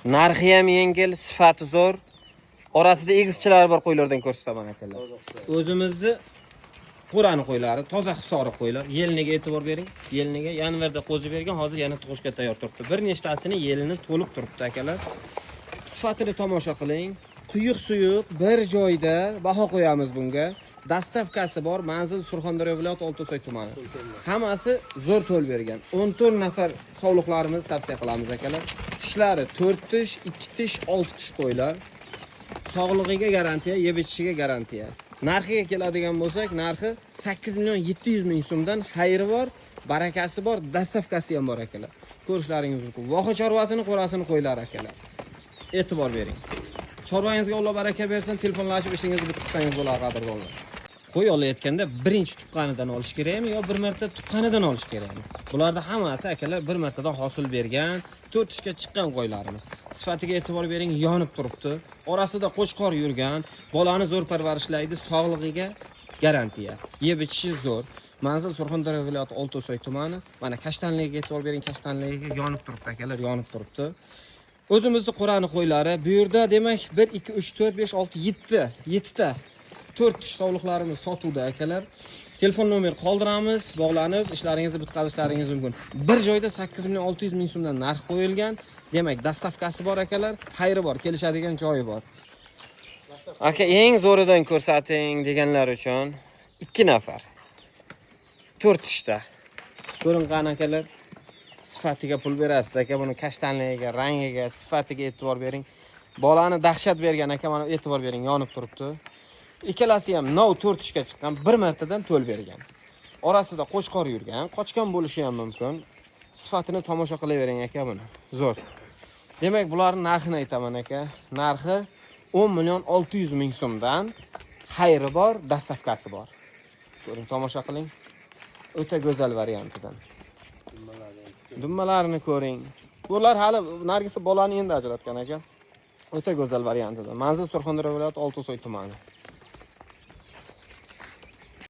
Narxi ham yengil, sifati zo'r. Orasida egizchilar bor qo'ylardan ko'rsataman akalar. O'zimizni Qur'oni qo'ylari, toza hisori qo'ylar. Yelniga e'tibor bering. Yelniga yanvarda qo'zib bergan, hozir yana tug'ishga tayyor turibdi. Bir nechtasini yelini to'lib turibdi akalar. Sifatini tomosha qiling. Quyuq-suyuq bir joyda baho qo'yamiz bunga. Dastavkasi bor, manzil Surxondaryo viloyati Olto'soy tumani. Hammasi zo'r to'l bergan. 14 nafar sog'liqlarimizni tavsiya qilamiz akalar. Tishlari 4 tish, 2 tish, 6 tish qo'ylar. Sog'lig'iga garantiya, yeb ichishiga garantiya. Narxiga keladigan bo'lsak, narxi 8 million 700 ming so'mdan xayri bor, barakasi bor, dastavkasi ham bor akalar. Ko'rishlaringiz mumkin. Voha chorvasini, qo'rasini qo'ylar akalar. E'tibor bering. Chorvangizga Alloh baraka bersin, telefonlashib ishingizni bitirsangiz bo'ladi qadrdonlar. Qo'y olayotganda birinchi tuqqanidan olish kerakmi yo bir marta tuqqanidan olish kerakmi? Bularda hammasi akalar bir martadan hosil bergan, 4 ishga chiqqan qo'ylarimiz. Sifatiga e'tibor bering, yonib turibdi. Orasida qo'chqor yurgan, bolani zo'r parvarishlaydi, sog'lig'iga garantiya. Yeb ichishi zo'r. Manzil Surxondaryo viloyati Olto'soy tumani. Mana kashtanligiga e'tibor bering, kashtanligiga yonib turibdi akalar, yonib turibdi. O'zimizni Qur'oni qo'ylari. Bu yerda demak 1 2 3 4 5 6 7 ta 4 tish sog'liqlarimiz sotuvda akalar. Telefon nomer qoldiramiz, bog'lanib ishlaringizni bitkazishlaringiz mumkin. Bir joyda 8 million 600 ming so'mdan narx qo'yilgan. Demak, dastavkasi bor akalar, xayri bor, kelishadigan joyi bor. Aka, eng zo'ridan ko'rsating deganlar uchun 2 nafar. 4 tishda. Ko'ring qani akalar. Sifatiga pul berasiz aka, buni kashtanligiga, rangiga, sifatiga e'tibor bering. Bolani dahshat bergan aka, mana e'tibor bering, yonib turibdi. Ikkalasi ham nov 4 ishga chiqqan, bir martadan to'l bergan. Orasida qo'chqor yurgan, qochgan bo'lishi ham mumkin. Sifatini tomosha qilavering aka buni. Zo'r. Demak, bularning narxini aytaman aka. Narxi 10 million 600 ming so'mdan xayri bor, dastavkasi bor. Ko'ring, tomosha qiling. O'ta go'zal variantidan. Dummalarini ko'ring. Bular hali nargisi bolani endi ajratgan aka. O'ta go'zal variantidan. Manzil Surxondaryo viloyati Olto'soy tumani.